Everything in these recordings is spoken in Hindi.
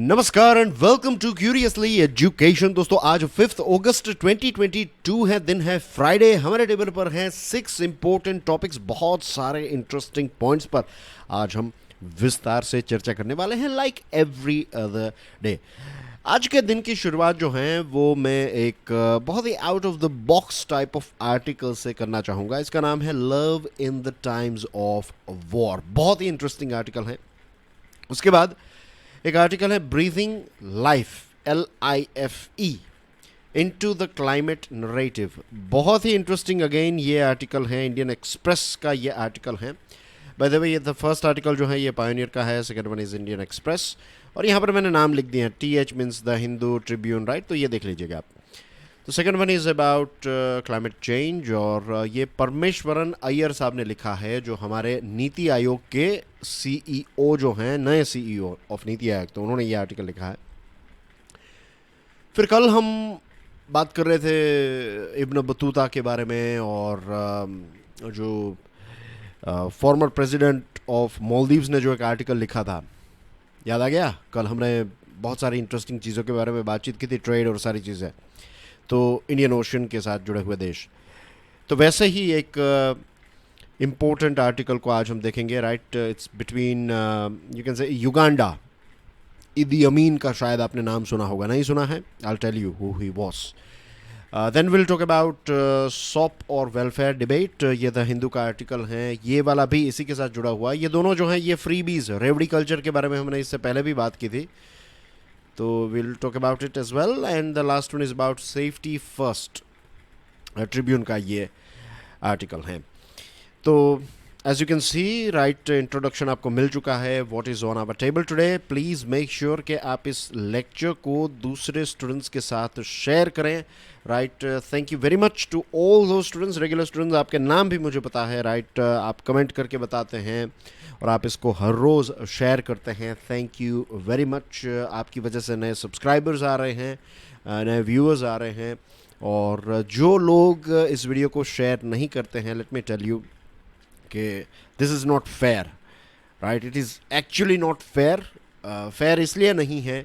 नमस्कार and welcome to curiously education. दोस्तों आज 5 अगस्त 2022 है, दिन है फ्राइडे। हमारे टेबल पर हैं 6 इंपॉर्टेंट टॉपिक्स, बहुत सारे इंटरेस्टिंग पॉइंट्स पर आज हम विस्तार से चर्चा करने वाले हैं लाइक एवरी अदर डे। आज के दिन की शुरुआत जो है वो मैं एक बहुत ही out of the box type of article से करना चाहूँगा। इसका नाम है love in the times of war. बहुत ही इंटरेस्टिंग आर्टिकल है। उसके बाद एक आर्टिकल है breathing life LIFE into the climate narrative. बहुत ही इंटरेस्टिंग अगेन ये आर्टिकल है, इंडियन एक्सप्रेस का ये आर्टिकल है। बाय द वे ये द फर्स्ट आर्टिकल जो है ये पायोनियर का है, second one is Indian express. और यहाँ पर मैंने नाम लिख दिए हैं, TH means the Hindu Tribune, right. तो ये देख लीजिएगा आप। तो second one is about climate change और ये परमेश्वरन अय्यर साहब ने लिखा है, जो हमारे नीति आयोग के CEO जो हैं, नए CEO ऑफ नीति आयोग, तो उन्होंने ये आर्टिकल लिखा है। फिर कल हम बात कर रहे थे इब्न बतूता के बारे में और जो फॉर्मर प्रेसिडेंट ऑफ मालदीव्स ने जो एक आर्टिकल लिखा था, याद आ गया। कल हमने बहुत सारी इंटरेस्टिंग चीज़ों के बारे में बातचीत की थी, ट्रेड और सारी चीज़ें, तो इंडियन ओशन के साथ जुड़े हुए देश। तो वैसे ही एक इम्पोर्टेंट आर्टिकल को आज हम देखेंगे, right. It's between you can say Uganda. Idi Amin का शायद आपने नाम सुना होगा, नहीं सुना है, I tell you who he was. Then will talk about sop और वेलफेयर डिबेट। ये द हिंदू का आर्टिकल है, ये वाला भी इसी के साथ जुड़ा हुआ है। ये दोनों जो हैं ये फ्रीबीज, रेवड़ी कल्चर के बारे में हमने इससे पहले भी बात की थी, तो we'll talk about it as well. And the last one is about safety first. Tribune का ये आर्टिकल है। तो as you can see, right, introduction आपको मिल चुका है। what is on our table today? Please make sure कि आप इस लेक्चर को दूसरे स्टूडेंट्स के साथ शेयर करें, right. Thank you very much to all दो स्टूडेंट्स, रेगुलर स्टूडेंट्स। आपके नाम भी मुझे पता है, राइट। आप कमेंट करके बताते हैं और आप इसको हर रोज़ शेयर करते हैं। Thank you very much. आपकी वजह से नए सब्सक्राइबर्स आ रहे हैं, नए व्यूअर्स आ रहे हैं। और जो लोग इस वीडियो को शेयर नहीं करते हैं, लेट मी टेल यू कि this is not fair, right. It is actually not fair. Fair इसलिए नहीं है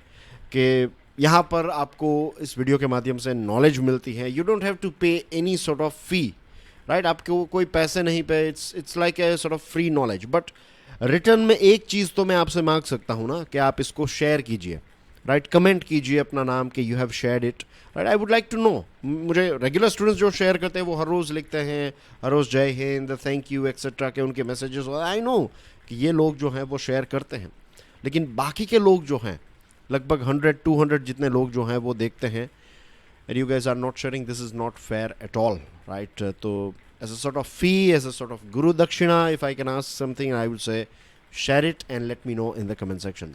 कि यहाँ पर आपको इस वीडियो के माध्यम से नॉलेज मिलती है। यू डोंट हैव टू पे any sort of fee, right. आपको कोई पैसे नहीं पे, it's like a sort of free knowledge. But return में एक चीज़ तो मैं आपसे मांग सकता हूँ ना, कि आप इसको शेयर कीजिए, राइट। कमेंट कीजिए अपना नाम कि you have shared it, right. I would like to know. मुझे रेगुलर स्टूडेंट्स जो शेयर करते हैं वो हर रोज़ लिखते हैं, हर रोज़ जय हिंद, थैंक यू एक्सेट्रा के उनके मैसेजेस। आई नो कि ये लोग जो हैं वो शेयर करते हैं, लेकिन बाकी के लोग जो हैं लगभग 100-200 जितने लोग जो हैं वो देखते हैं, and you guys are not sharing. This is not fair at all, right. तो as a sort of fee, as a sort of guru dakshina, if I can ask something, I would say share it and let me know in the comment section.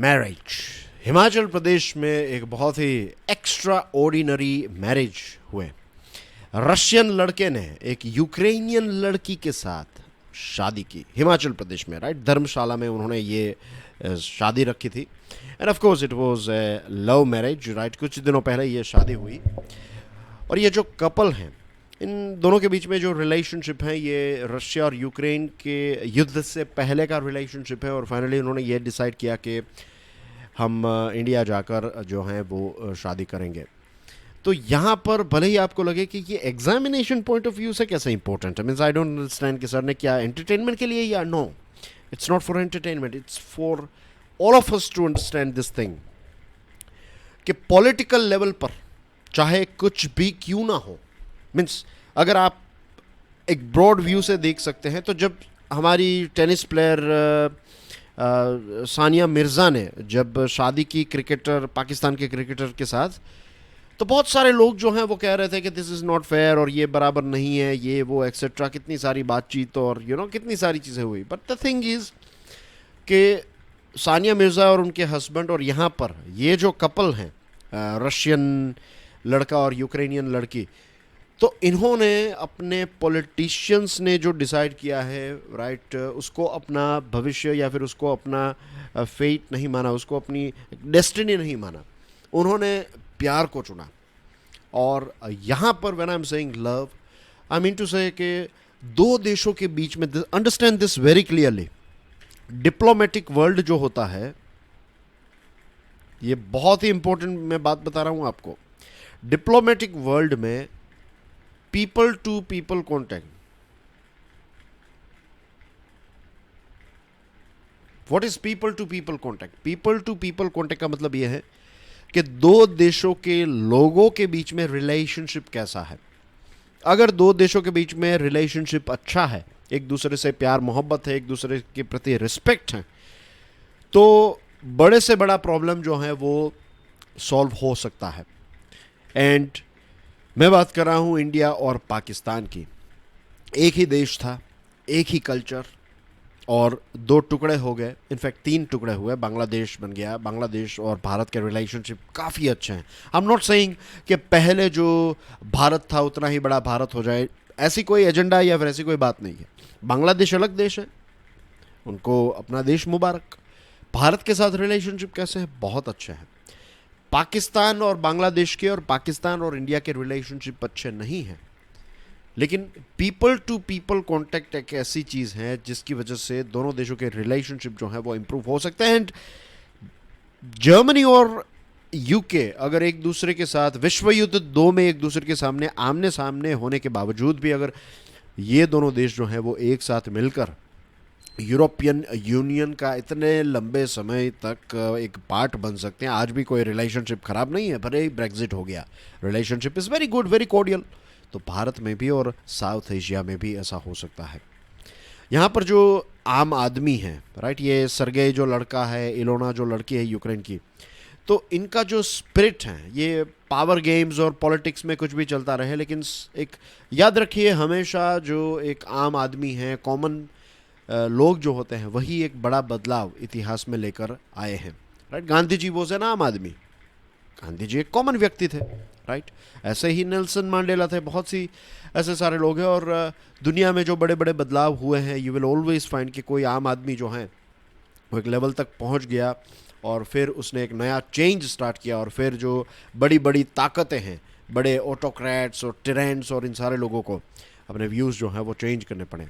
Marriage. Himachal Pradesh में एक बहुत ही एक्स्ट्रा ऑर्डिनरी मैरिज हुए। रशियन लड़के ने एक यूक्रेनियन लड़की के साथ शादी की हिमाचल प्रदेश में, राइट। धर्मशाला में उन्होंने ये शादी रखी थी, end of course it was a love marriage, right. कुछ दिनों पहले ये शादी हुई। और ये जो कपल हैं, इन दोनों के बीच में जो रिलेशनशिप है, ये रशिया और यूक्रेन के युद्ध से पहले का रिलेशनशिप है। और फाइनली उन्होंने ये डिसाइड किया कि हम इंडिया जाकर जो हैं वो शादी करेंगे। तो यहाँ पर भले ही आपको लगे कि ये एग्जामिनेशन पॉइंट ऑफ व्यू से कैसे इंपॉर्टेंट है, मीन्स आई डोंट अंडरस्टैंड कि सर ने क्या एंटरटेनमेंट के लिए, या no, it's not for entertainment, it's for all of us to understand this thing कि पॉलिटिकल लेवल पर चाहे कुछ भी क्यों ना हो, मीन्स अगर आप एक ब्रॉड व्यू से देख सकते हैं, तो जब हमारी टेनिस प्लेयर सानिया मिर्ज़ा ने जब शादी की क्रिकेटर, पाकिस्तान के क्रिकेटर के साथ, तो बहुत सारे लोग जो हैं वो कह रहे थे कि दिस इज़ नॉट फेयर और ये बराबर नहीं है, ये वो एक्सेट्रा। कितनी सारी बातचीत और कितनी सारी चीज़ें हुई। बट द थिंग इज़ कि सानिया मिर्ज़ा और उनके हस्बैंड और यहाँ पर ये जो कपल हैं, रशियन लड़का और यूक्रेनियन लड़की, तो इन्होंने अपने पॉलिटिशियंस ने जो डिसाइड किया है, राइट, उसको अपना भविष्य या फिर उसको अपना फेट नहीं माना, उसको अपनी डेस्टिनी नहीं माना। उन्होंने प्यार को चुना। और यहाँ पर when I am saying love, I mean to say कि दो देशों के बीच में, understand this very clearly, diplomatic world जो होता है, ये बहुत ही इंपॉर्टेंट मैं बात बता रहा हूं आपको। डिप्लोमेटिक वर्ल्ड में people to people contact, what is people to people contact? People to people contact का मतलब यह है कि दो देशों के लोगों के बीच में रिलेशनशिप कैसा है। अगर दो देशों के बीच में रिलेशनशिप अच्छा है, एक दूसरे से प्यार मोहब्बत है, एक दूसरे के प्रति रिस्पेक्ट है, तो बड़े से बड़ा प्रॉब्लम जो है वो सॉल्व हो सकता है। एंड मैं बात कर रहा हूं इंडिया और पाकिस्तान की। एक ही देश था, एक ही कल्चर, और दो टुकड़े हो गए, इनफैक्ट तीन टुकड़े हुए, बांग्लादेश बन गया। बांग्लादेश और भारत के रिलेशनशिप काफ़ी अच्छे हैं। आई एम नॉट सेइंग कि पहले जो भारत था उतना ही बड़ा भारत हो जाए, ऐसी कोई एजेंडा या फिर ऐसी कोई बात नहीं है। बांग्लादेश अलग देश है, उनको अपना देश मुबारक। भारत के साथ रिलेशनशिप कैसे है? बहुत अच्छे हैं। पाकिस्तान और बांग्लादेश के और पाकिस्तान और इंडिया के रिलेशनशिप अच्छे नहीं हैं, लेकिन पीपल टू पीपल कॉन्टैक्ट एक ऐसी चीज़ है जिसकी वजह से दोनों देशों के रिलेशनशिप जो है वो इंप्रूव हो सकते हैं। एंड जर्मनी और यूके अगर एक दूसरे के साथ विश्व युद्ध 2 में एक दूसरे के सामने आमने सामने होने के बावजूद भी अगर ये दोनों देश जो हैं वो एक साथ मिलकर यूरोपियन यूनियन का इतने लंबे समय तक एक पार्ट बन सकते हैं, आज भी कोई रिलेशनशिप खराब नहीं है, भले ही ब्रेग्जिट हो गया, relationship is very good, very cordial. तो भारत में भी और साउथ एशिया में भी ऐसा हो सकता है। यहाँ पर जो आम आदमी है, राइट, ये सर्गेई जो लड़का है, इलोना जो लड़की है यूक्रेन की, तो इनका जो स्पिरिट है, ये पावर गेम्स और पॉलिटिक्स में कुछ भी चलता रहे, लेकिन एक याद रखिए हमेशा जो एक आम आदमी है, कॉमन लोग जो होते हैं, वही एक बड़ा बदलाव इतिहास में लेकर आए हैं, राइट। गांधी जी वो से ना आम आदमी, गांधी जी एक कॉमन व्यक्ति थे, राइट। ऐसे ही नेल्सन मंडेला थे, बहुत सी ऐसे सारे लोग हैं। और दुनिया में जो बड़े बड़े बदलाव हुए हैं, यू विल ऑलवेज फाइंड कि कोई आम आदमी जो है वो एक लेवल तक पहुंच गया और फिर उसने एक नया चेंज स्टार्ट किया, और फिर जो बड़ी बड़ी ताकतें हैं, बड़े ऑटोक्रेट्स और टिरेंट्स और इन सारे लोगों को अपने व्यूज़ जो हैं वो चेंज करने पड़े।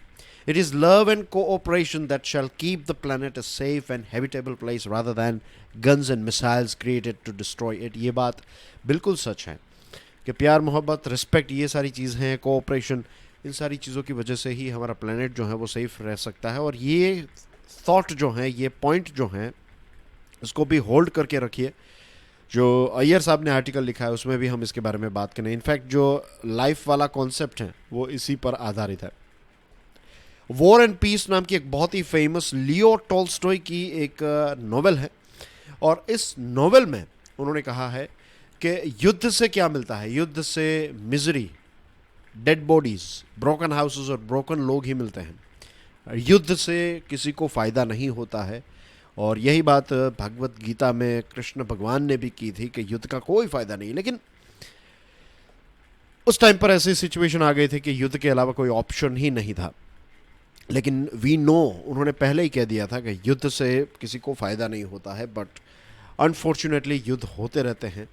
It is love and cooperation that shall keep the planet a safe and habitable place rather than guns and missiles created to destroy it। ये बात बिल्कुल सच है कि प्यार मोहब्बत रिस्पेक्ट ये सारी चीज़ हैं, कोऑपरेशन, इन सारी चीज़ों की वजह से ही हमारा प्लेनेट जो है वो सेफ रह सकता है। और ये थॉट जो है, ये पॉइंट जो है, इसको भी होल्ड करके रखिए। जो अय्यर साहब ने आर्टिकल लिखा है उसमें भी हम इसके बारे में बात करें। इनफैक्ट जो लाइफ वाला कॉन्सेप्ट है वो इसी पर आधारित है। वॉर एंड पीस नाम की एक बहुत ही फेमस लियो टॉल्स्टॉय की एक नॉवेल है, और इस नॉवेल में उन्होंने कहा है कि युद्ध से क्या मिलता है? युद्ध से misery, dead bodies, broken houses और ब्रोकन लोग ही मिलते हैं। युद्ध से किसी को फ़ायदा नहीं होता है, और यही बात भगवत गीता में कृष्ण भगवान ने भी की थी कि युद्ध का कोई फ़ायदा नहीं। लेकिन उस टाइम पर ऐसी सिचुएशन आ गई थी कि युद्ध के अलावा कोई ऑप्शन ही नहीं था। लेकिन वी नो, उन्होंने पहले ही कह दिया था कि युद्ध से किसी को फ़ायदा नहीं होता है, बट अनफॉर्चुनेटली युद्ध होते रहते हैं।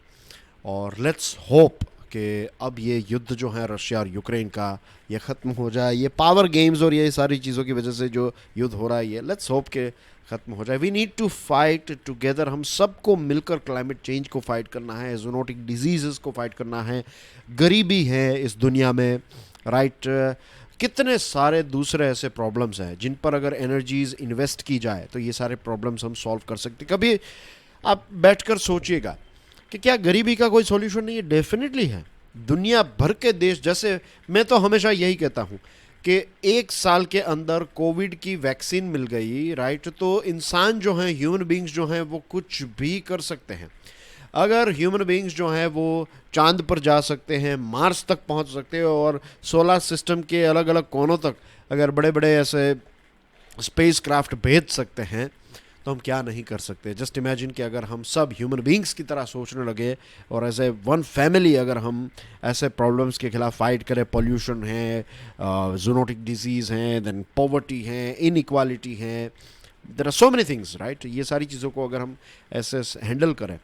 और लेट्स होप कि अब ये युद्ध जो है रशिया और यूक्रेन का, ये ख़त्म हो जाए। ये पावर गेम्स और ये सारी चीज़ों की वजह से जो युद्ध हो रहा है, ये लेट्स होप के ख़त्म हो जाए। We need to fight together. हम सबको मिलकर क्लाइमेट चेंज को फाइट करना है, जूनोटिक डिजीज़ को फाइट करना है। गरीबी है इस दुनिया में, राइट। कितने सारे दूसरे ऐसे प्रॉब्लम्स हैं जिन पर अगर एनर्जीज इन्वेस्ट की जाए तो ये सारे प्रॉब्लम्स हम सॉल्व कर सकते। कभी आप बैठकर सोचिएगा कि क्या गरीबी का कोई सॉल्यूशन नहीं है? डेफिनेटली है। दुनिया भर के देश, जैसे मैं तो हमेशा यही कहता हूँ कि 1 साल के अंदर कोविड की वैक्सीन मिल गई, राइट, तो इंसान जो हैं, ह्यूमन बींग्स जो हैं, वो कुछ भी कर सकते हैं। अगर ह्यूमन बींग्स जो हैं वो चांद पर जा सकते हैं, मार्स तक पहुंच सकते हैं, और सोलर सिस्टम के अलग अलग कोनों तक अगर बड़े बड़े ऐसे स्पेस क्राफ्ट भेज सकते हैं, तो हम क्या नहीं कर सकते। जस्ट इमेजिन कि अगर हम सब ह्यूमन बींग्स की तरह सोचने लगे और एज ए वन फैमिली अगर हम ऐसे प्रॉब्लम्स के खिलाफ फाइट करें। पॉल्यूशन है, जूनोटिक डिजीज़ हैं, देन पॉवर्टी है, इनइक्वालिटी है, there are so many things, right. ये सारी चीज़ों को अगर हम ऐसे हैंडल करें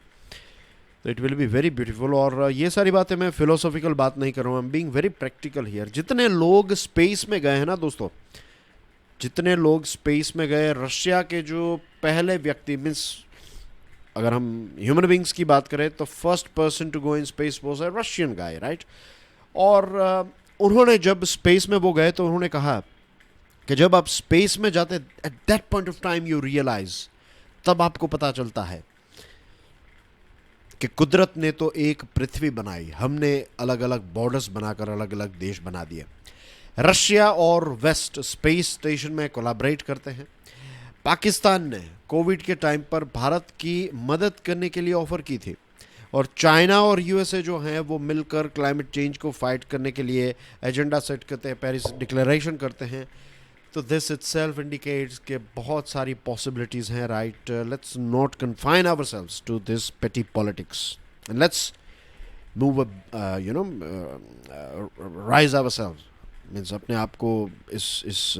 तो it will be very beautiful. और ये सारी बातें मैं फिलोसॉफिकल बात नहीं कर रहा हूँ, I am being very practical here. जितने लोग स्पेस में गए हैं ना दोस्तों, जितने लोग स्पेस में गए, रशिया के जो पहले व्यक्ति, मीन्स अगर हम ह्यूमन बींग्स की बात करें तो first person to go in space was a Russian guy, right. और उन्होंने जब स्पेस में वो गए तो उन्होंने कहा कि जब आप स्पेस में जाते, at that point of time you realise, तब आपको पता चलता है कि कुदरत ने तो एक पृथ्वी बनाई, हमने अलग अलग बॉर्डर्स बनाकर अलग अलग देश बना दिए। रशिया और वेस्ट स्पेस स्टेशन में कोलैबोरेट करते हैं। पाकिस्तान ने कोविड के टाइम पर भारत की मदद करने के लिए ऑफर की थी, और चाइना और यूएसए जो हैं वो मिलकर क्लाइमेट चेंज को फाइट करने के लिए एजेंडा सेट करते हैं, पेरिस डिक्लेरेशन करते हैं। तो दिस इटसेल्फ इंडिकेट्स कि बहुत सारी पॉसिबिलिटीज़ हैं, right. Let's not confine ourselves to this petty politics and let's move rise ourselves, means अपने आप को इस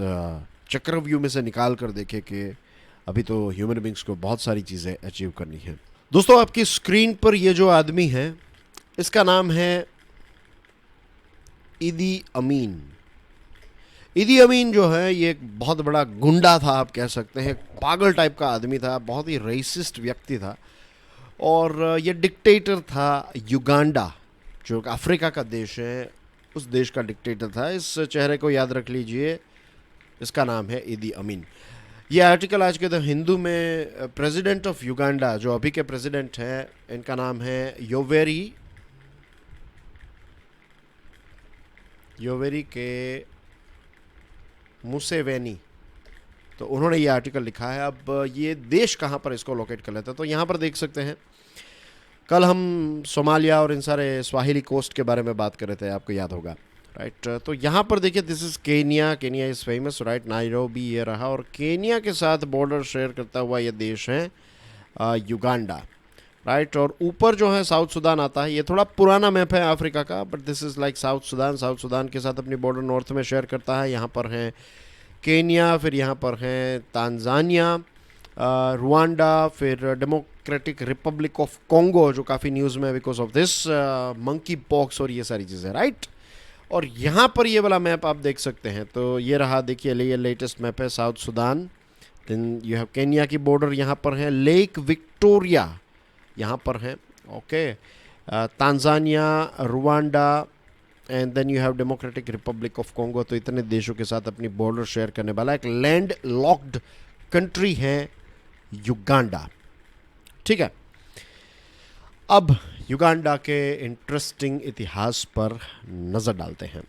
चक्रव्यूह में से निकाल कर देखें कि अभी तो ह्यूमन बींग्स को बहुत सारी चीज़ें अचीव करनी है। दोस्तों, आपकी स्क्रीन पर ये जो आदमी है, इसका नाम है ईदी अमीन। ईदी अमीन जो है ये एक बहुत बड़ा गुंडा था, आप कह सकते हैं, पागल टाइप का आदमी था, बहुत ही रेसिस्ट व्यक्ति था। और ये डिक्टेटर था युगांडा, जो अफ्रीका का देश है, उस देश का डिक्टेटर था। इस चेहरे को याद रख लीजिए, इसका नाम है ईदी अमीन। ये आर्टिकल आज के द हिंदू में, प्रेसिडेंट ऑफ युगांडा, जो अभी के प्रेसिडेंट हैं, इनका नाम है योवेरी के मुसेवेनी। तो उन्होंने ये आर्टिकल लिखा है। अब ये देश कहाँ पर इसको लोकेट कर लेता है, तो यहाँ पर देख सकते हैं, कल हम सोमालिया और इन सारे स्वाहिली कोस्ट के बारे में बात कर रहे थे, आपको याद होगा, राइट। तो यहाँ पर देखिए, this is Kenya. Kenya is famous, right. Nairobi ये रहा, और केनिया के साथ बॉर्डर शेयर करता हुआ ये देश है युगांडा, राइट। और ऊपर जो है साउथ सुदान आता है। ये थोड़ा पुराना मैप है अफ्रीका का, but this is like south Sudan. South Sudan के साथ अपनी बॉर्डर नॉर्थ में शेयर करता है। यहाँ पर हैं केनिया, फिर यहाँ पर हैं तांजानिया, रुवांडा, फिर डेमोक्रेटिक रिपब्लिक ऑफ कॉन्गो, जो काफ़ी न्यूज़ में because of this monkey pox और ये सारी चीज़ें, राइट। और यहाँ पर ये वाला मैप आप देख सकते हैं। तो ये रहा, देखिए, ये लेटेस्ट मैप है, South Sudan. Then you have Kenya की बॉर्डर यहाँ पर है, लेक विक्टोरिया यहाँ पर है, okay, Tanzania, Rwanda, and then you have Democratic Republic of Congo. तो इतने देशों के साथ अपनी बॉर्डर शेयर करने वाला एक लैंड लॉक्ड कंट्री है युगांडा, ठीक है। अब युगांडा के इंटरेस्टिंग इतिहास पर नज़र डालते हैं।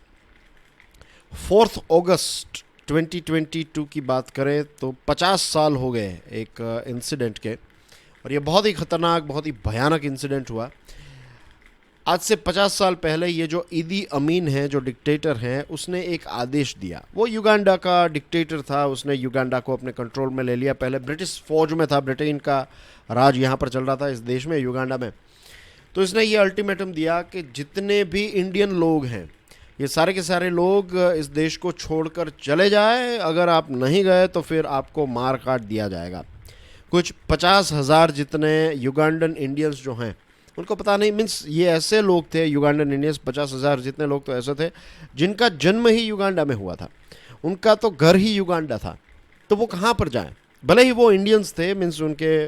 4 अगस्त 2022 की बात करें तो 50 साल हो गए एक इंसिडेंट के, और ये बहुत ही ख़तरनाक, बहुत ही भयानक इंसिडेंट हुआ। आज से 50 साल पहले ये जो ईदी अमीन है, जो डिक्टेटर हैं, उसने एक आदेश दिया। वो युगांडा का डिक्टेटर था, उसने युगांडा को अपने कंट्रोल में ले लिया। पहले ब्रिटिश फौज में था, ब्रिटेन का राज यहाँ पर चल रहा था इस देश में, युगांडा में। तो इसने ये अल्टीमेटम दिया कि जितने भी इंडियन लोग हैं, ये सारे के सारे लोग इस देश को छोड़कर चले जाए। अगर आप नहीं गए तो फिर आपको मार काट दिया जाएगा। कुछ 50,000 जितने युगांडन इंडियंस जो हैं, उनको पता नहीं, मीन्स ये ऐसे लोग थे युगांडन इंडियंस, 50,000 जितने लोग तो ऐसे थे जिनका जन्म ही युगांडा में हुआ था, उनका तो घर ही युगांडा था। तो वो कहाँ पर जाएं? भले ही वो इंडियंस थे, मीन्स उनके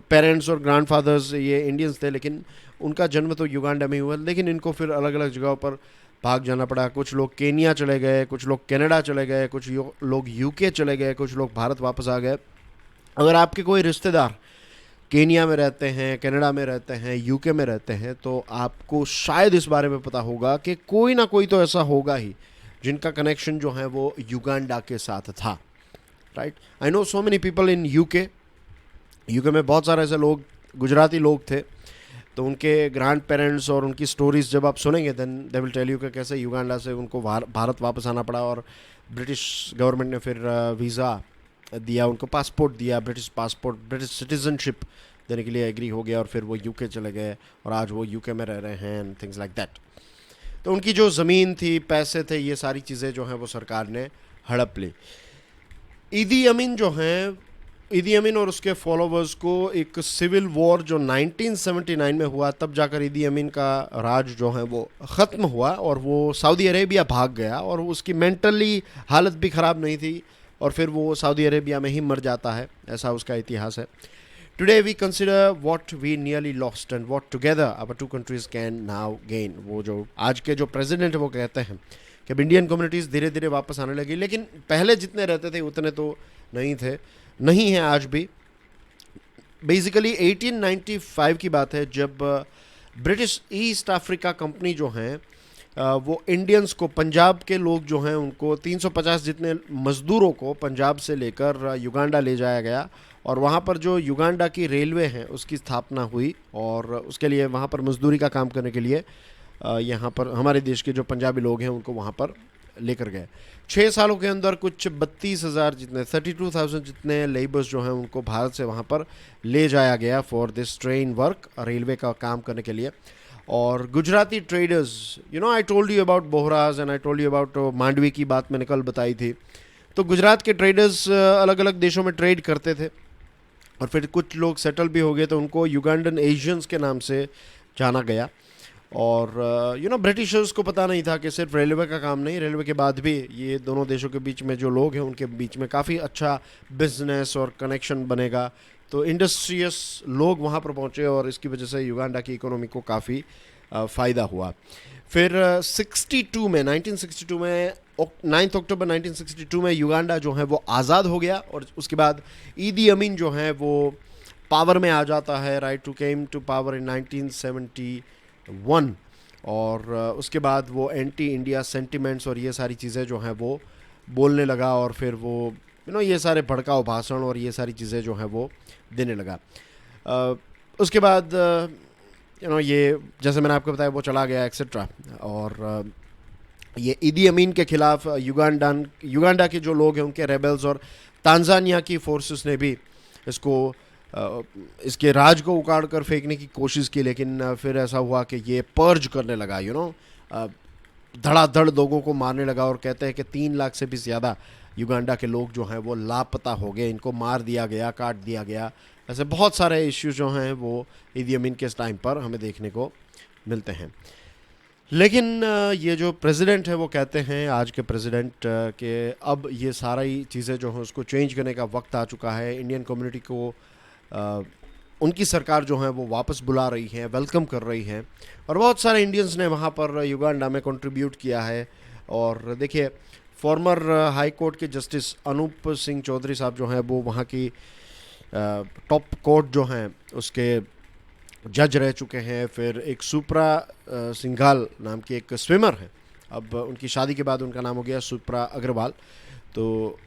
पेरेंट्स और ग्रैंडफादर्स ये इंडियंस थे, लेकिन उनका जन्म तो युगांडा में ही हुआ। लेकिन इनको फिर अलग अलग जगहों पर भाग जाना पड़ा। कुछ लोग केनिया चले गए, कुछ लोग कनाडा चले गए, कुछ लोग यूके चले गए, कुछ लोग भारत वापस आ गए। अगर आपके कोई रिश्तेदार केनिया में रहते हैं, कनाडा में रहते हैं, यूके में रहते हैं, तो आपको शायद इस बारे में पता होगा कि कोई ना कोई तो ऐसा होगा ही जिनका कनेक्शन जो है वो युगांडा के साथ था, right. I know so many people in UK में बहुत सारे ऐसे लोग, गुजराती लोग थे। तो उनके ग्रैंड पेरेंट्स और उनकी स्टोरीज़ जब आप सुनेंगे, then they will tell you कि कैसे युगांडा से उनको भारत वापस आना पड़ा, और ब्रिटिश गवर्नमेंट ने फिर वीज़ा दिया, उनको पासपोर्ट दिया, ब्रिटिश पासपोर्ट, ब्रिटिश सिटीजनशिप देने के लिए एग्री हो गया, और फिर वो यूके चले गए और आज वो यूके में रह रहे हैं एंड थिंग्स लाइक दैट। तो उनकी जो ज़मीन थी, पैसे थे, ये सारी चीज़ें जो हैं वो सरकार ने हड़प ली। ईदी अमीन जो हैं, ईदी अमीन और उसके फॉलोवर्स को एक सिविल वॉर जो 1979 में हुआ, तब जाकर ईदी अमीन का राज जो है वो ख़त्म हुआ और वो सऊदी अरेबिया भाग गया। और उसकी मेंटली हालत भी ख़राब नहीं थी, और फिर वो सऊदी अरेबिया में ही मर जाता है, ऐसा उसका इतिहास है। Today we consider what we nearly lost and what together our two countries can now gain. वो जो आज के जो प्रेसिडेंट है वो कहते हैं कि अब इंडियन कम्युनिटीज़ धीरे धीरे वापस आने लगी, लेकिन पहले जितने रहते थे उतने तो नहीं थे, नहीं हैं आज भी। बेसिकली 1895 की बात है जब ब्रिटिश ईस्ट अफ्रीका कंपनी जो हैं वो इंडियंस को, पंजाब के लोग जो हैं उनको 350 जितने मज़दूरों को पंजाब से लेकर युगांडा ले जाया गया और वहाँ पर जो युगांडा की रेलवे है उसकी स्थापना हुई और उसके लिए वहाँ पर मजदूरी का काम करने के लिए यहाँ पर हमारे देश के जो पंजाबी लोग हैं उनको वहाँ पर लेकर गए। 6 सालों के अंदर कुछ 32,000 जितने 32,000 जितने लेबर्स जो हैं उनको भारत से वहाँ पर ले जाया गया for this train work, railway का काम करने के लिए। और Gujarati traders, I told you about Bohras and I told you about Mandvi की बात मैंने कल बताई थी। तो गुजरात के ट्रेडर्स अलग अलग देशों में ट्रेड करते थे और फिर कुछ लोग सेटल भी हो गए, तो उनको युगांडन एशियंस के नाम से जाना गया। और ब्रिटिशर्स को पता नहीं था कि सिर्फ रेलवे का काम नहीं, रेलवे के बाद भी ये दोनों देशों के बीच में जो लोग हैं उनके बीच में काफ़ी अच्छा बिजनेस और कनेक्शन बनेगा। तो इंडस्ट्रियस लोग वहाँ पर पहुँचे और इसकी वजह से युगांडा की इकोनॉमी को काफ़ी फ़ायदा हुआ। फिर 1962 में 9 अक्टूबर 1962 में युगांडा जो है वो आज़ाद हो गया और उसके बाद ईदी अमीन जो है वो पावर में आ जाता है, right to came to power in 1971। और उसके बाद वो एंटी इंडिया सेंटिमेंट्स और ये सारी चीज़ें जो हैं वो बोलने लगा और फिर वो ये सारे भड़काऊ भाषण और ये सारी चीज़ें जो हैं वो देने लगा। उसके बाद ये जैसे मैंने आपको बताया वो चला गया एक्सेट्रा। और ये ईदी अमीन के खिलाफ युगांडा के जो लोग हैं उनके रेबल्स और तांजानिया की फोर्सेस ने भी इसके राज को उखाड़ कर फेंकने की कोशिश की, लेकिन फिर ऐसा हुआ कि ये पर्ज करने लगा, धड़ाधड़ लोगों को मारने लगा। और कहते हैं कि 3 लाख से भी ज़्यादा युगांडा के लोग जो हैं वो लापता हो गए, इनको मार दिया गया, काट दिया गया। ऐसे बहुत सारे इश्यूज जो हैं वो ईदी अमीन के टाइम पर हमें देखने को मिलते हैं। लेकिन ये जो प्रेसिडेंट है वो कहते हैं, आज के प्रेसिडेंट, के अब ये सारी चीज़ें जो हैं उसको चेंज करने का वक्त आ चुका है। इंडियन कम्युनिटी को उनकी सरकार जो है वो वापस बुला रही है, वेलकम कर रही है और बहुत सारे इंडियंस ने वहाँ पर युगांडा में कंट्रीब्यूट किया है। और देखिए, फॉर्मर हाई कोर्ट के जस्टिस अनूप सिंह चौधरी साहब जो हैं वो वहाँ की टॉप कोर्ट जो हैं उसके जज रह चुके हैं। फिर एक सुप्रा सिंघाल नाम की एक स्विमर है, अब उनकी शादी के बाद उनका नाम हो गया सुप्रा अग्रवाल। तो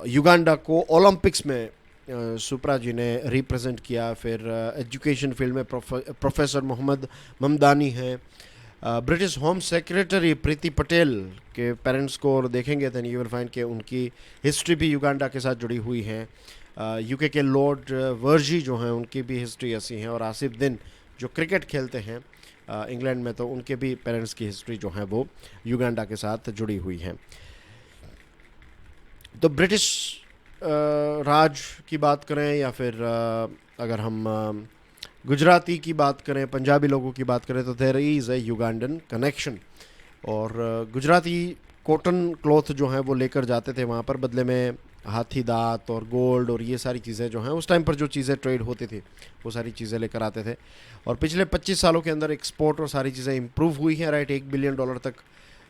युगांडा को ओलंपिक्स में सुप्रा जी ने रिप्रेजेंट किया। फिर एजुकेशन फील्ड में प्रोफेसर मोहम्मद ममदानी हैं। ब्रिटिश होम सेक्रेटरी प्रीति पटेल के पेरेंट्स को और देखेंगे तो यू विल फाइंड कि उनकी हिस्ट्री भी युगांडा के साथ जुड़ी हुई है। यूके के लॉर्ड वर्जी जो हैं उनकी भी हिस्ट्री ऐसी है। और आसिफ दिन जो क्रिकेट खेलते हैं इंग्लैंड में, तो उनके भी पेरेंट्स की हिस्ट्री जो है वो युगांडा के साथ जुड़ी हुई है। तो ब्रिटिश राज की बात करें या फिर अगर हम गुजराती की बात करें, पंजाबी लोगों की बात करें, तो there is a Ugandan connection. और गुजराती कॉटन क्लॉथ जो हैं वो लेकर जाते थे वहाँ पर, बदले में हाथी दांत और गोल्ड और ये सारी चीज़ें जो हैं उस टाइम पर जो चीज़ें ट्रेड होती थी वो सारी चीज़ें लेकर आते थे। और पिछले 25 सालों के अंदर एक्सपोर्ट और सारी चीज़ें इंप्रूव हुई हैं, राइट। $1 बिलियन तक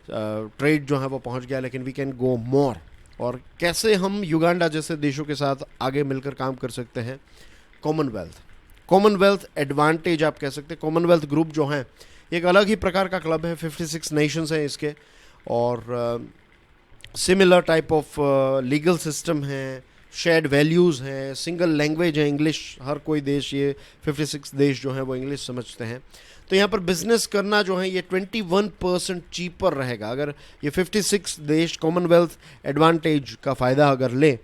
ट्रेड जो है वो पहुँच गया, लेकिन वी कैन गो मोर। और कैसे हम युगांडा जैसे देशों के साथ आगे मिलकर काम कर सकते हैं? कॉमनवेल्थ एडवांटेज आप कह सकते हैं। कॉमनवेल्थ ग्रुप जो है एक अलग ही प्रकार का क्लब है, 56 नेशंस हैं इसके और similar type of legal system है, शेयर्ड वैल्यूज़ हैं, सिंगल लैंग्वेज है इंग्लिश। हर कोई देश, ये 56 देश जो हैं वो इंग्लिश समझते हैं। तो यहाँ पर बिजनेस करना जो है ये 21% चीपर रहेगा अगर ये 56 देश कॉमनवेल्थ एडवांटेज का फ़ायदा अगर ले।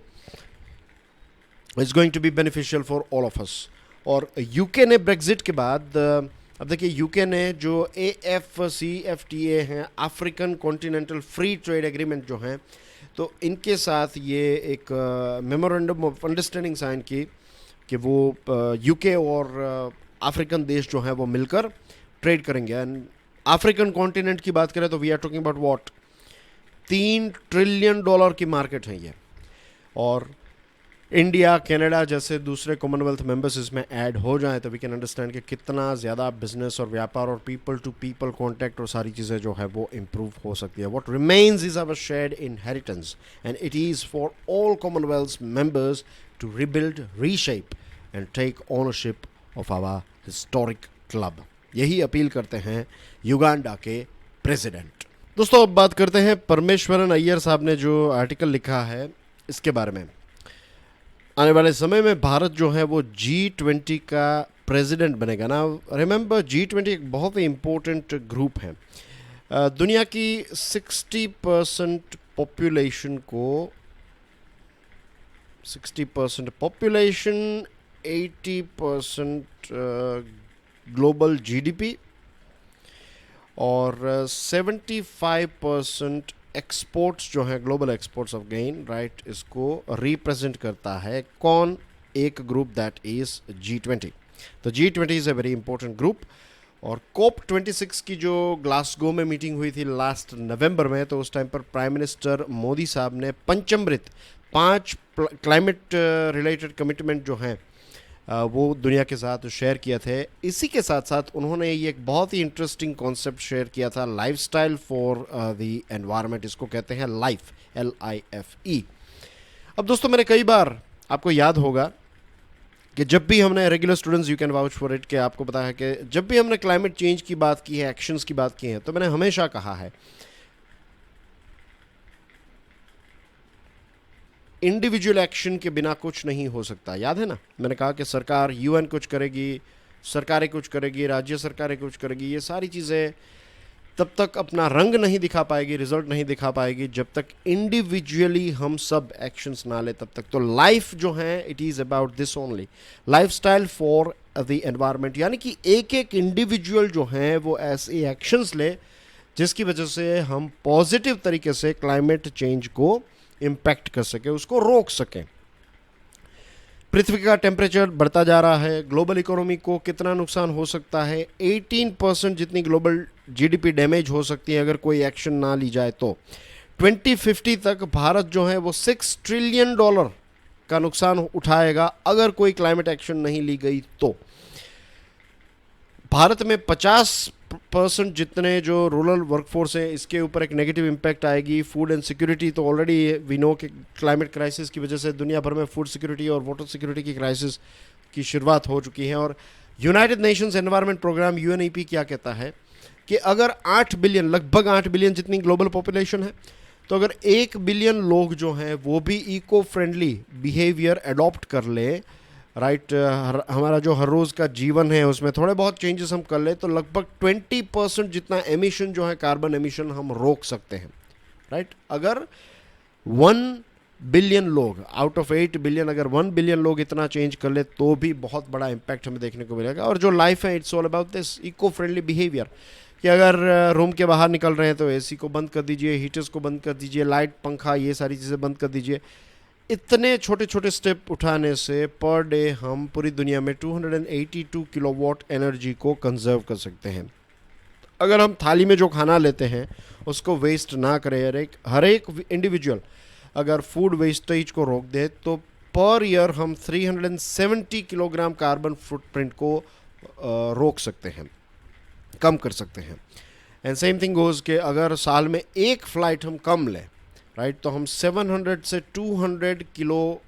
It's going to be beneficial for all of us. और यूके ने ब्रेग्जिट के बाद, अब देखिए, यूके ने जो AFCFTA हैं, African continental free trade agreement जो हैं, तो इनके साथ ये एक मेमोरेंडम ऑफ अंडरस्टैंडिंग साइन की कि वो यूके और अफ्रीकन देश जो हैं वो मिलकर ट्रेड करेंगे। एंड अफ्रीकन कॉन्टिनेंट की बात करें तो we are talking about what, $3 trillion की मार्केट है ये। और इंडिया, कनाडा जैसे दूसरे कॉमनवेल्थ मेंबर्स इसमें ऐड हो जाएं तो वी कैन अंडरस्टैंड कि कितना ज़्यादा बिजनेस और व्यापार और पीपल टू पीपल कांटेक्ट और सारी चीज़ें जो है वो इम्प्रूव हो सकती है. What remains is our shared inheritance and it is for all Commonwealth members to rebuild, reshape and take ownership of our historic club. यही अपील करते हैं युगांडा के प्रेसिडेंट. दोस्तों अब बात करते हैं परमेश्वरन अय्यर साहब ने जो आर्टिकल लिखा है इसके बारे में. आने वाले समय में भारत जो है वो G20 का प्रेसिडेंट बनेगा ना. रिमेंबर G20 एक बहुत ही इम्पोर्टेंट ग्रुप है. दुनिया की 60% पॉपुलेशन को 60% पॉपुलेशन, 80% ग्लोबल जीडीपी और 75% एक्सपोर्ट्स जो है, global exports of gain, right, इसको रिप्रेजेंट करता है कौन? एक ग्रुप, दैट इज G20. तो G20 is a very important group. और COP26 की जो ग्लासगो में मीटिंग हुई थी लास्ट नवंबर में, तो उस टाइम पर प्राइम मिनिस्टर मोदी साहब ने पंचमृत 5 क्लाइमेट रिलेटेड कमिटमेंट जो हैं वो दुनिया के साथ शेयर किए थे. इसी के साथ साथ उन्होंने ये एक बहुत ही इंटरेस्टिंग कॉन्सेप्ट शेयर किया था, लाइफस्टाइल फॉर द एनवायरनमेंट. इसको कहते हैं लाइफ, LIFE. अब दोस्तों मैंने कई बार, आपको याद होगा कि जब भी हमने, regular students you can vouch for it, कि आपको पता है कि जब भी हमने क्लाइमेट चेंज की बात की है, एक्शंस की बात की है, तो मैंने हमेशा कहा है इंडिविजुअल एक्शन के बिना कुछ नहीं हो सकता. याद है ना, मैंने कहा कि सरकार, UN कुछ करेगी, सरकारें कुछ करेगी, राज्य सरकारें कुछ करेगी, ये सारी चीज़ें तब तक अपना रंग नहीं दिखा पाएगी, रिजल्ट नहीं दिखा पाएगी जब तक इंडिविजुअली हम सब एक्शंस ना ले तब तक. तो लाइफ जो है, it is about this only, lifestyle for the environment. यानी कि एक एक इंडिविजुअल जो है वो ऐसे एक्शंस ले जिसकी वजह से हम पॉजिटिव तरीके से क्लाइमेट चेंज को इम्पैक्ट कर सके, उसको रोक सकें. पृथ्वी का टेम्परेचर बढ़ता जा रहा है, ग्लोबल इकोनॉमी को कितना नुकसान हो सकता है, 18% जितनी ग्लोबल जीडीपी डैमेज हो सकती है अगर कोई एक्शन ना ली जाए तो. 2050 तक भारत जो है वो $6 ट्रिलियन का नुकसान उठाएगा अगर कोई क्लाइमेट एक्शन नहीं ली गई तो. भारत में 50% जितने जो रूरल वर्कफोर्स है, इसके ऊपर एक नेगेटिव इम्पैक्ट आएगी. फूड एंड सिक्योरिटी, तो ऑलरेडी वी नो कि क्लाइमेट क्राइसिस की वजह से दुनिया भर में फूड सिक्योरिटी और वाटर सिक्योरिटी की क्राइसिस की शुरुआत हो चुकी है. और United Nations Environment Programme UNEP क्या कहता है कि अगर 8 बिलियन, लगभग 8 बिलियन जितनी ग्लोबल पॉपुलेशन है, तो अगर 1 बिलियन लोग जो हैं वो भी इको फ्रेंडली बिहेवियर अडॉप्ट कर ले, राइट, हमारा जो हर रोज़ का जीवन है उसमें थोड़े बहुत चेंजेस हम कर ले, तो लगभग 20% जितना एमिशन जो है, कार्बन एमिशन, हम रोक सकते हैं, राइट. अगर 1 बिलियन लोग आउट ऑफ 8 बिलियन, अगर 1 बिलियन लोग इतना चेंज कर ले तो भी बहुत बड़ा इम्पैक्ट हमें देखने को मिलेगा. और जो लाइफ है, it's all about this eco friendly behaviour, कि अगर रूम के बाहर निकल रहे हैं तो AC को बंद कर दीजिए, हीटर्स को बंद कर दीजिए, लाइट, पंखा, ये सारी चीज़ें बंद कर दीजिए. इतने छोटे छोटे स्टेप उठाने से पर डे हम पूरी दुनिया में 282 किलोवाट एनर्जी को कंजर्व कर सकते हैं. अगर हम थाली में जो खाना लेते हैं उसको वेस्ट ना करें, हर एक इंडिविजुअल अगर फूड वेस्टेज को रोक दे तो पर ईयर हम 370 किलोग्राम कार्बन फुटप्रिंट को रोक सकते हैं, कम कर सकते हैं. एंड सेम थिंग गोज़ कि अगर साल में एक फ़्लाइट हम कम लें, राइट, तो हम 700 से 200 किलो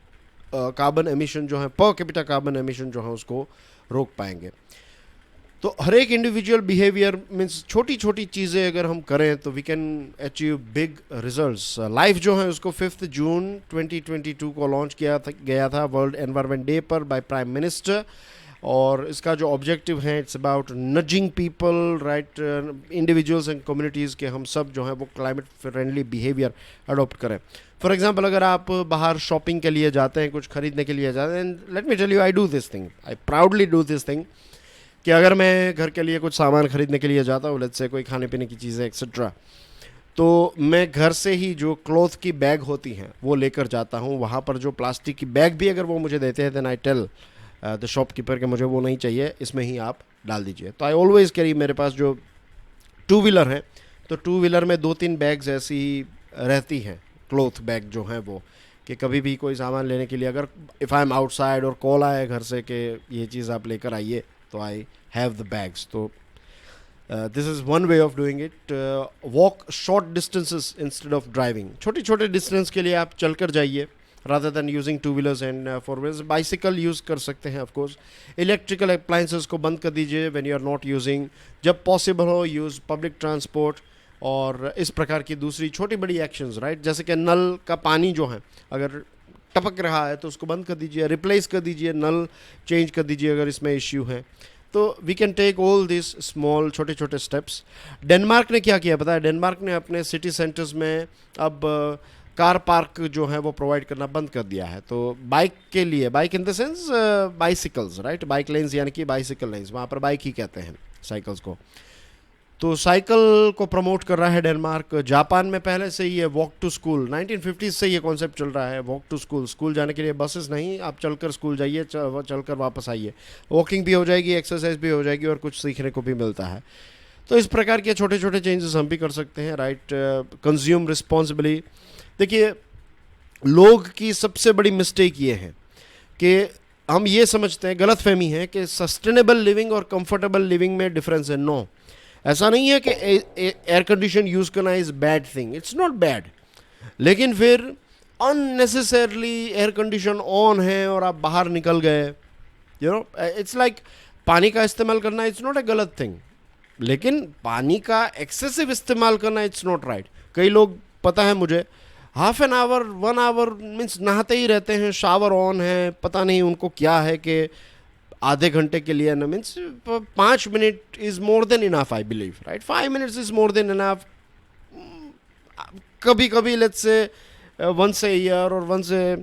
कार्बन एमिशन जो है, पर कैपिटा कार्बन एमिशन जो है, उसको रोक पाएंगे. तो हर एक इंडिविजुअल बिहेवियर मीन्स छोटी छोटी चीज़ें अगर हम करें तो we can achieve big results. Life जो है उसको 5 जून 2022 को लॉन्च किया गया था वर्ल्ड एनवायरनमेंट डे पर बाय प्राइम मिनिस्टर. और इसका जो ऑब्जेक्टिव है, it's about nudging people, right, individuals and communities के हम सब जो है वो क्लाइमेट फ्रेंडली बिहेवियर अडॉप्ट करें. फॉर एग्जांपल, अगर आप बाहर शॉपिंग के लिए जाते हैं, कुछ खरीदने के लिए जाते हैं, let me tell you, I do this thing, I proudly do this thing, कि अगर मैं घर के लिए कुछ सामान खरीदने के लिए जाता हूँ, लेट्स से कोई खाने पीने की चीज़ें एक्सेट्रा, तो मैं घर से ही जो क्लॉथ की बैग होती हैं वो लेकर जाता हूँ. वहाँ पर जो प्लास्टिक की बैग भी अगर वो मुझे देते हैं, then I tell the shopkeeper के मुझे वो नहीं चाहिए, इसमें ही आप डाल दीजिए. तो आई ऑलवेज़ कैरी, मेरे पास जो 2 व्हीलर है तो 2 व्हीलर में 2-3 बैग्स ऐसी रहती हैं, क्लॉथ बैग जो हैं वो, कि कभी भी कोई सामान लेने के लिए अगर इफ़ आई एम आउटसाइड और कॉल आए घर से कि ये चीज़ आप लेकर आइए, तो आई हैव द बैग्स। तो this is one way of doing it. Walk short distances instead of driving, छोटे छोटे डिस्टेंस के लिए आप चल कर जाइए rather than using two wheelers and four wheelers. Bicycle use कर सकते हैं ऑफ कोर्स। इलेक्ट्रिकल अप्लाइंसेस को बंद कर दीजिए when you are not using. जब पॉसिबल हो यूज़ पब्लिक ट्रांसपोर्ट। और इस प्रकार की दूसरी छोटी बड़ी एक्शंस, राइट, जैसे कि नल का पानी जो है अगर टपक रहा है तो उसको बंद कर दीजिए, रिप्लेस कर दीजिए, नल चेंज कर दीजिए अगर इसमें इश्यू है। तो we can take all this small छोटे छोटे स्टेप्स। डेनमार्क ने क्या किया पता है? डेनमार्क ने अपने सिटी सेंटर्स में अब कार पार्क जो है वो प्रोवाइड करना बंद कर दिया है। तो बाइक के लिए, bike in the sense bicycles, right, bike lens यानी कि बाइसिकल लेन्स, वहाँ पर बाइक ही कहते हैं साइकिल्स को। तो साइकिल को प्रमोट कर रहा है डेनमार्क। जापान में पहले से ही है वॉक टू स्कूल, 1950s से ये कॉन्सेप्ट चल रहा है, वॉक टू स्कूल। स्कूल जाने के लिए बसेस नहीं, आप चलकर स्कूल जाइए, चलकर वापस आइए। वॉकिंग भी हो जाएगी, एक्सरसाइज भी हो जाएगी और कुछ सीखने को भी मिलता है। तो इस प्रकार के छोटे छोटे चेंजेस हम भी कर सकते हैं, राइट। Consume responsibly. देखिए, लोग की सबसे बड़ी मिस्टेक ये है कि हम ये समझते हैं, गलत फहमी है कि सस्टेनेबल लिविंग और कंफर्टेबल लिविंग में डिफरेंस है। नो, ऐसा नहीं है कि एयर कंडीशन यूज़ करना is bad thing, it's not bad. लेकिन फिर अननेसेसरली एयर कंडीशन ऑन है और आप बाहर निकल गए, यू नो, इट्स लाइक पानी का इस्तेमाल करना इट्स नॉट ए गलत थिंग, लेकिन पानी का एक्सेसिव इस्तेमाल करना इट्स नॉट राइट। कई लोग, पता है मुझे, half an hour 1 hour means नहाते ही रहते हैं, शावर ऑन है, पता नहीं उनको क्या है कि आधे घंटे के लिए ना, means 5 minute is more than enough, I believe, right. 5 minutes is more than enough. कभी कभी let's say once a year और वंस ए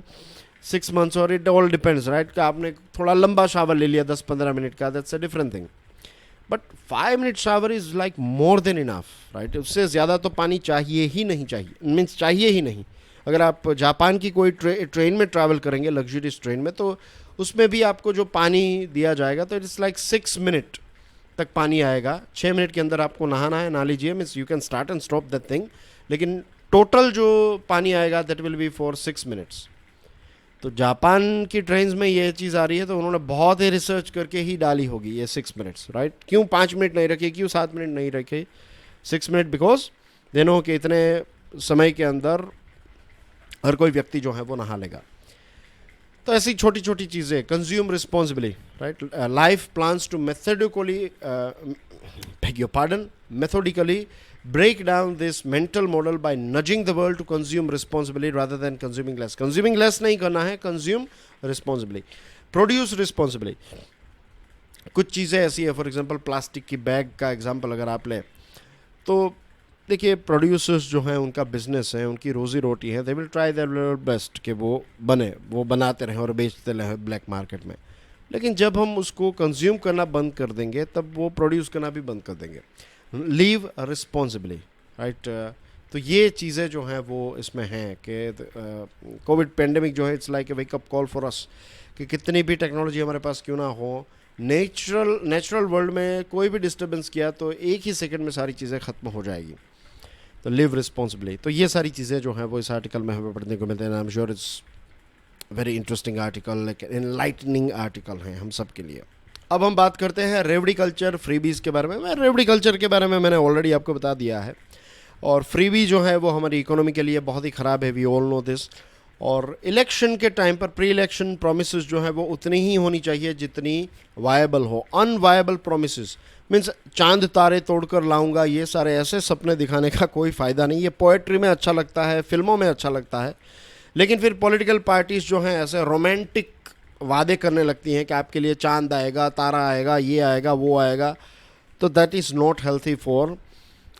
6 मंथ्स, और इट ऑल डिपेंड्स, राइट, कि आपने थोड़ा लंबा शावर ले लिया 10-15 मिनट का, that's a different thing. But 5 minute shower is like more than enough, right. उससे ज़्यादा तो पानी चाहिए ही नहीं, चाहिए मीन्स चाहिए ही नहीं। अगर आप जापान की कोई ट्रेन में ट्रैवल करेंगे, लग्जरियस ट्रेन में, तो उसमें भी आपको जो पानी दिया जाएगा तो इट्स लाइक 6 मिनट तक पानी आएगा। 6 मिनट के अंदर आपको नहाना है, नहा लीजिए, means you can start and stop that thing. लेकिन टोटल जो पानी आएगा that will be for 6 minutes. तो जापान की ट्रेन्स में ये चीज़ आ रही है, तो उन्होंने बहुत ही रिसर्च करके ही डाली होगी ये 6 मिनट्स, राइट। क्यों 5 मिनट नहीं रखे, क्यों 7 मिनट नहीं रखे, 6 मिनट, बिकॉज दे नो कि इतने समय के अंदर हर कोई व्यक्ति जो है वो नहा लेगा। तो ऐसी छोटी छोटी चीज़ें, consume responsibly, right. Life plans to methodically break down this mental model by nudging the world to consume responsibly rather than consuming less. Consuming less नहीं करना है, consume responsibly, produce responsibly. कुछ चीज़ें ऐसी है, फॉर एग्जांपल प्लास्टिक की बैग का एग्जांपल अगर आप लें, तो देखिए प्रोड्यूसर्स जो हैं उनका बिजनेस है, उनकी रोज़ी रोटी है, they will try their best कि वो बनाते रहें और बेचते रहें ब्लैक मार्केट में। लेकिन जब हम उसको कंज्यूम करना बंद कर देंगे तब वो प्रोड्यूस करना भी बंद कर देंगे। Leave responsibly, right. तो ये चीज़ें जो हैं वो इसमें हैं कि कोविड पेंडेमिक जो है it's like A wake up call for us कि कितनी भी टेक्नोलॉजी हमारे पास क्यों ना हो, नेचुरल वर्ल्ड में कोई भी डिस्टर्बेंस किया तो एक ही सेकंड में सारी चीज़ें ख़त्म हो जाएगी। तो लिव रिस्पॉन्सिबली। तो ये सारी चीज़ें जो हैं वो इस आर्टिकल में हमें पढ़ने को मिलते हैं। I am sure it's very interesting article, like enlightening article है हम सब के लिए। अब हम बात करते हैं रेवड़ी कल्चर, फ्रीबीज़ के बारे में। रेवड़ी कल्चर के बारे में मैंने ऑलरेडी आपको बता दिया है, और फ्रीबी जो है वो हमारी इकोनॉमी के लिए बहुत ही ख़राब है, वी ऑल नो दिस। और इलेक्शन के टाइम पर प्री इलेक्शन प्रोमिसेस जो है वो उतनी ही होनी चाहिए जितनी वायबल हो। अनवायबल प्रोमिसेस मीन्स चांद तारे तोड़कर लाऊंगा, ये सारे ऐसे सपने दिखाने का कोई फ़ायदा नहीं। ये पोएट्री में अच्छा लगता है, फिल्मों में अच्छा लगता है, लेकिन फिर पॉलिटिकल पार्टीज़ जो हैं ऐसे रोमांटिक वादे करने लगती हैं कि आपके लिए चांद आएगा, तारा आएगा, ये आएगा, वो आएगा। तो that is not healthy for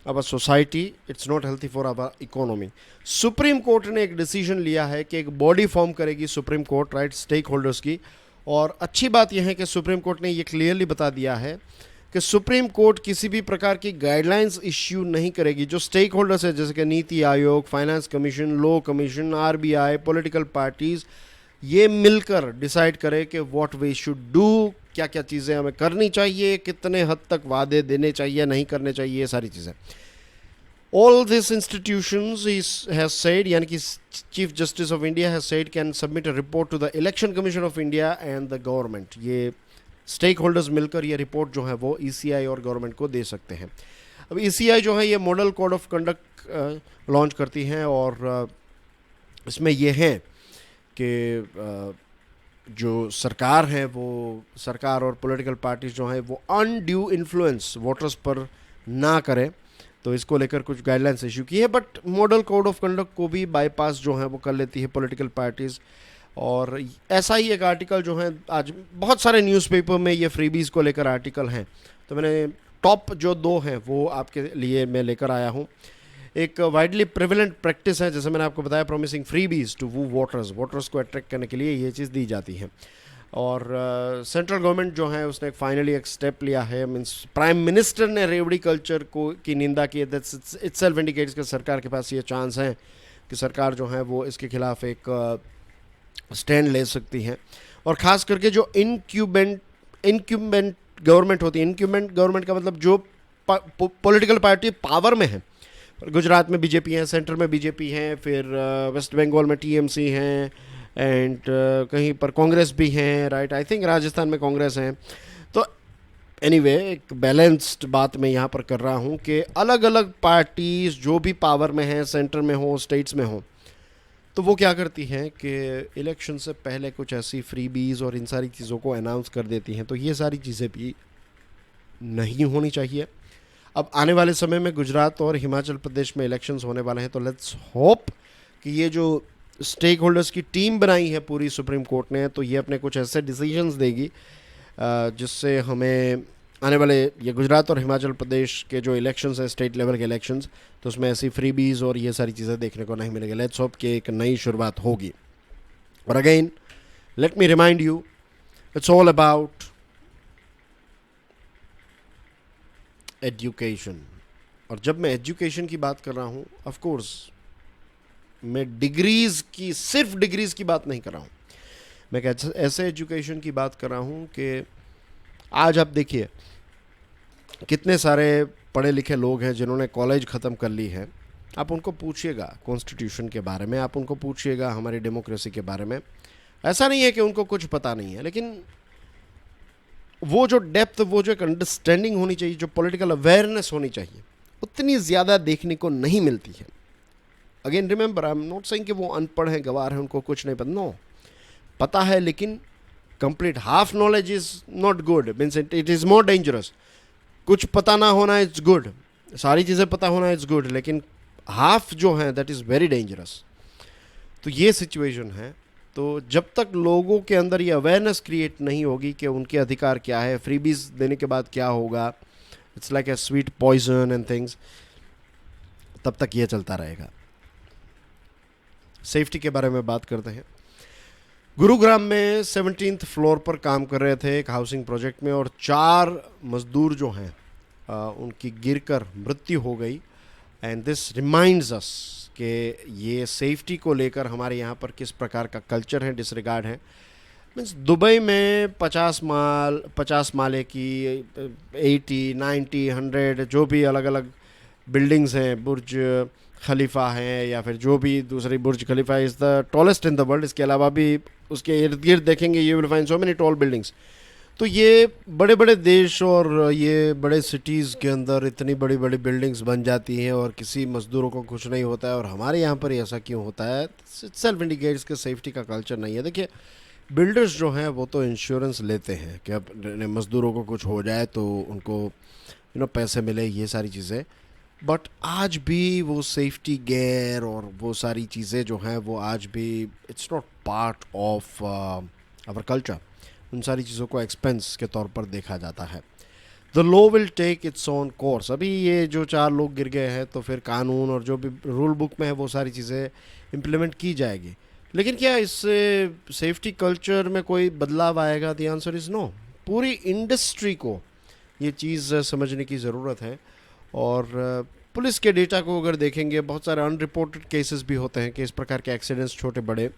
our society, it's not healthy for our economy. Supreme Court ने एक डिसीजन लिया है कि एक बॉडी फॉर्म करेगी Supreme Court, right, stakeholders की। और अच्छी बात यह है कि सुप्रीम कोर्ट ने ये क्लियरली बता दिया है कि सुप्रीम कोर्ट किसी भी प्रकार की गाइडलाइंस इश्यू नहीं करेगी। जो स्टेक होल्डर्स है जैसे कि NITI Aayog, finance commission, law commission, RBI, political parties, ये मिलकर डिसाइड करे कि व्हाट वी शुड डू, क्या क्या चीज़ें हमें करनी चाहिए, कितने हद तक वादे देने चाहिए, नहीं करने चाहिए, ये सारी चीज़ें। All these institutions has said, यानी कि chief justice of India has said can submit a report to the Election Commission of India and the government. ये स्टेक होल्डर्स मिलकर ये रिपोर्ट जो है वो ईसीआई और गवर्नमेंट को दे सकते हैं. अब ईसीआई जो है ये model code of conduct launch करती हैं और इसमें ये है कि जो सरकार है वो सरकार और पॉलिटिकल पार्टीज जो हैं वो अनड्यू इन्फ्लुएंस वोटर्स पर ना करें, तो इसको लेकर कुछ गाइडलाइंस इशू की है. But model code of conduct को भी बाईपास जो है वो कर लेती है पॉलिटिकल पार्टीज़. और ऐसा ही एक आर्टिकल जो है, आज बहुत सारे न्यूज़पेपर में ये फ्रीबीज़ को लेकर आर्टिकल हैं, तो मैंने टॉप जो 2 हैं वो आपके लिए मैं लेकर आया हूँ. एक वाइडली प्रिवेलेंट प्रैक्टिस है, जैसे मैंने आपको बताया, promising freebies to woo voters को अट्रैक्ट करने के लिए ये चीज़ दी जाती है. और सेंट्रल गवर्नमेंट जो है उसने फाइनली एक स्टेप लिया है. मीन्स प्राइम मिनिस्टर ने रेवड़ी कल्चर को की निंदा की. दैट्स इटसेल्फ इंडिकेट्स कि सरकार के पास ये चांस है कि सरकार जो है वो इसके खिलाफ एक स्टैंड ले सकती है. और ख़ास करके जो इनक्यूमेंट गवर्नमेंट होती है, इनक्यूमेंट गवर्नमेंट का मतलब जो पॉलिटिकल पार्टी पावर में है. गुजरात में बीजेपी है, सेंटर में बीजेपी है, फिर वेस्ट बंगाल में टीएमसी हैं, एंड कहीं पर कांग्रेस भी हैं, राइट. आई थिंक राजस्थान में कांग्रेस हैं. तो एनीवे एक बैलेंस्ड बात मैं यहाँ पर कर रहा हूँ कि अलग अलग पार्टीज जो भी पावर में हैं, सेंटर में हो, स्टेट्स में हो, तो वो क्या करती हैं कि इलेक्शन से पहले कुछ ऐसी फ्रीबीज़ और इन सारी चीज़ों को अनाउंस कर देती हैं. तो ये सारी चीज़ें भी नहीं होनी चाहिए. अब आने वाले समय में गुजरात और हिमाचल प्रदेश में इलेक्शंस होने वाले हैं, तो लेट्स होप कि ये जो स्टेक होल्डर्स की टीम बनाई है पूरी सुप्रीम कोर्ट ने, तो ये अपने कुछ ऐसे डिसीजंस देगी जिससे हमें आने वाले ये गुजरात और हिमाचल प्रदेश के जो इलेक्शंस हैं, स्टेट लेवल के इलेक्शंस, तो उसमें ऐसी फ्रीबीज़ और ये सारी चीज़ें देखने को नहीं मिलेगी. लेट्स होप कि एक नई शुरुआत होगी. और again let me remind you, it's all about education. और जब मैं एजुकेशन की बात कर रहा हूँ, ऑफ कोर्स मैं डिग्रीज़ की, सिर्फ डिग्रीज़ की बात नहीं कर रहा हूँ. मैं ऐसे एजुकेशन की बात कर रहा हूँ कि आज आप देखिए कितने सारे पढ़े लिखे लोग हैं जिन्होंने कॉलेज ख़त्म कर ली है. आप उनको पूछिएगा कॉन्स्टिट्यूशन के बारे में, आप उनको पूछिएगा हमारी डेमोक्रेसी के बारे में. ऐसा नहीं है कि उनको कुछ पता नहीं है, लेकिन वो जो डेप्थ, वो जो एक अंडरस्टैंडिंग होनी चाहिए, जो पॉलिटिकल अवेयरनेस होनी चाहिए, उतनी ज़्यादा देखने को नहीं मिलती है. Again remember, I am not saying कि वो अनपढ़ हैं, गवार हैं, उनको कुछ नहीं पता. नो, पता है, लेकिन complete half knowledge is not good. Means it is more dangerous. कुछ पता ना होना इट्स गुड, सारी चीज़ें पता होना इट्स गुड, लेकिन हाफ जो है दैट इज़ वेरी डेंजरस. तो ये सिचुएशन है. तो जब तक लोगों के अंदर ये अवेयरनेस क्रिएट नहीं होगी कि उनके अधिकार क्या है, फ्रीबीज देने के बाद क्या होगा, it's like a sweet poison and things, तब तक ये चलता रहेगा. सेफ्टी के बारे में बात करते हैं. गुरुग्राम में 17th फ्लोर पर काम कर रहे थे एक हाउसिंग प्रोजेक्ट में, और 4 मजदूर जो हैं उनकी गिरकर मृत्यु हो गई. एंड दिस रिमाइंड्स अस कि ये सेफ्टी को लेकर हमारे यहाँ पर किस प्रकार का कल्चर है, डिसरिगार्ड है. मीन्स दुबई में 50 माले की 80, 90, 100 जो भी अलग अलग बिल्डिंग्स हैं, बुर्ज खलीफा हैं या फिर जो भी दूसरी, Burj Khalifa is the tallest in the world. इसके अलावा भी उसके इर्द गिर्द देखेंगे, you will find so many tall buildings. तो ये बड़े बड़े देश और ये बड़े सिटीज़ के अंदर इतनी बड़ी बड़ी बिल्डिंग्स बन जाती हैं और किसी मज़दूरों को कुछ नहीं होता है. और हमारे यहाँ पर ऐसा क्यों होता है? सेल्फ इंडिकेट्स के सेफ्टी का कल्चर नहीं है. देखिए, बिल्डर्स जो हैं वो तो इंश्योरेंस लेते हैं कि अब मज़दूरों को कुछ हो जाए तो उनको पैसे मिले, ये सारी चीज़ें. बट आज भी वो सेफ्टी गेयर और वो सारी चीज़ें जो हैं वो आज भी it's not part of our culture. उन सारी चीज़ों को एक्सपेंस के तौर पर देखा जाता है. The law will take its own course. अभी ये जो 4 लोग गिर गए हैं तो फिर कानून और जो भी रूल बुक में है वो सारी चीज़ें इम्प्लीमेंट की जाएगी. लेकिन क्या इससे सेफ्टी कल्चर में कोई बदलाव आएगा? The answer is no. पूरी इंडस्ट्री को ये चीज़ समझने की ज़रूरत है. और पुलिस के डेटा को अगर देखेंगे, बहुत सारे अनरिपोर्टेड केसेस भी होते हैं कि इस प्रकार के एक्सीडेंट्स छोटे बड़े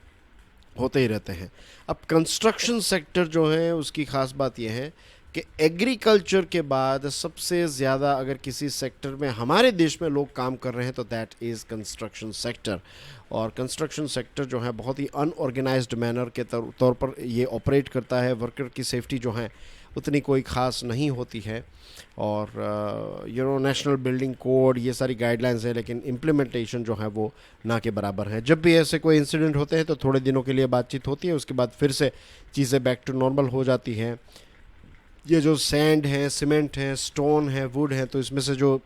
होते ही रहते हैं. अब कंस्ट्रक्शन सेक्टर जो है उसकी ख़ास बात यह है कि एग्रीकल्चर के बाद सबसे ज़्यादा अगर किसी सेक्टर में हमारे देश में लोग काम कर रहे हैं तो दैट इज़ कंस्ट्रक्शन सेक्टर। और कंस्ट्रक्शन सेक्टर जो है बहुत ही अनऑर्गेनाइज्ड मैनर के तौर पर ये ऑपरेट करता है। वर्कर की सेफ्टी जो है उतनी कोई ख़ास नहीं होती है। और नेशनल बिल्डिंग कोड ये सारी गाइडलाइंस है, लेकिन इम्प्लीमेंटेशन जो है वो ना के बराबर है। जब भी ऐसे कोई इंसिडेंट होते हैं तो थोड़े दिनों के लिए बातचीत होती है, उसके बाद फिर से चीज़ें बैक टू नॉर्मल हो जाती हैं। ये जो सैंड है, सीमेंट है, स्टोन है, वुड है, तो इसमें से जो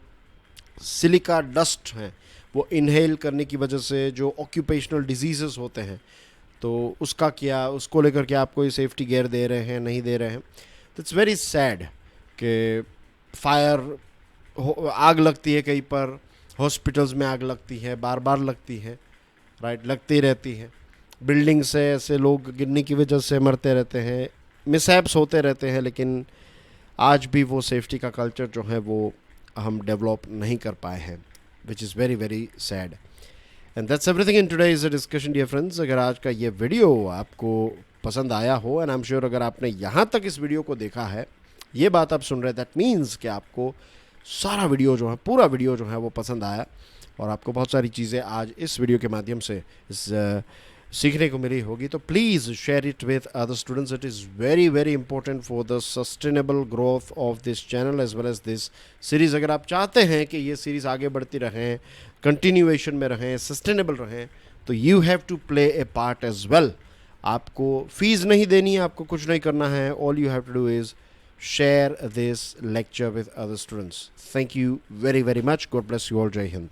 सिलिका डस्ट है वो इनहेल करने की वजह से जो ऑक्यूपेशनल डिजीज़ेस होते हैं, तो उसका क्या, उसको लेकर के आप कोई सेफ्टी गेयर दे रहे हैं, नहीं दे रहे हैं। तो इट्स वेरी सैड कि आग लगती है कहीं पर, हॉस्पिटल्स में आग लगती है, बार बार लगती है, राइट, लगती रहती है। बिल्डिंग से ऐसे लोग गिरने की वजह से मरते रहते हैं, मिसहैप्स होते रहते हैं, लेकिन आज भी वो सेफ्टी का कल्चर जो है वो हम डेवलप नहीं कर पाए हैं, which is very very sad. And that's everything in today's discussion dear friends. अगर आज का ये वीडियो आपको पसंद आया हो, एंड आई एम श्योर अगर आपने यहाँ तक इस वीडियो को देखा है, ये बात आप सुन रहे हैं, दैट मीन्स कि आपको सारा वीडियो जो है, पूरा वीडियो जो है वो पसंद आया और आपको बहुत सारी चीज़ें आज इस वीडियो के माध्यम से सीखने को मिली होगी। तो please share it with other students. It is very very important for the sustainable growth of this channel as well as this series. अगर आप चाहते हैं कि ये सीरीज़ आगे बढ़ती रहें, कंटिन्यूएशन में रहें, सस्टेनेबल रहें, तो you have to play a part as well. आपको फीस नहीं देनी है, आपको कुछ नहीं करना है। All you have to do is share this lecture with other students. Thank you very, very much. God bless you all. Jai Hind.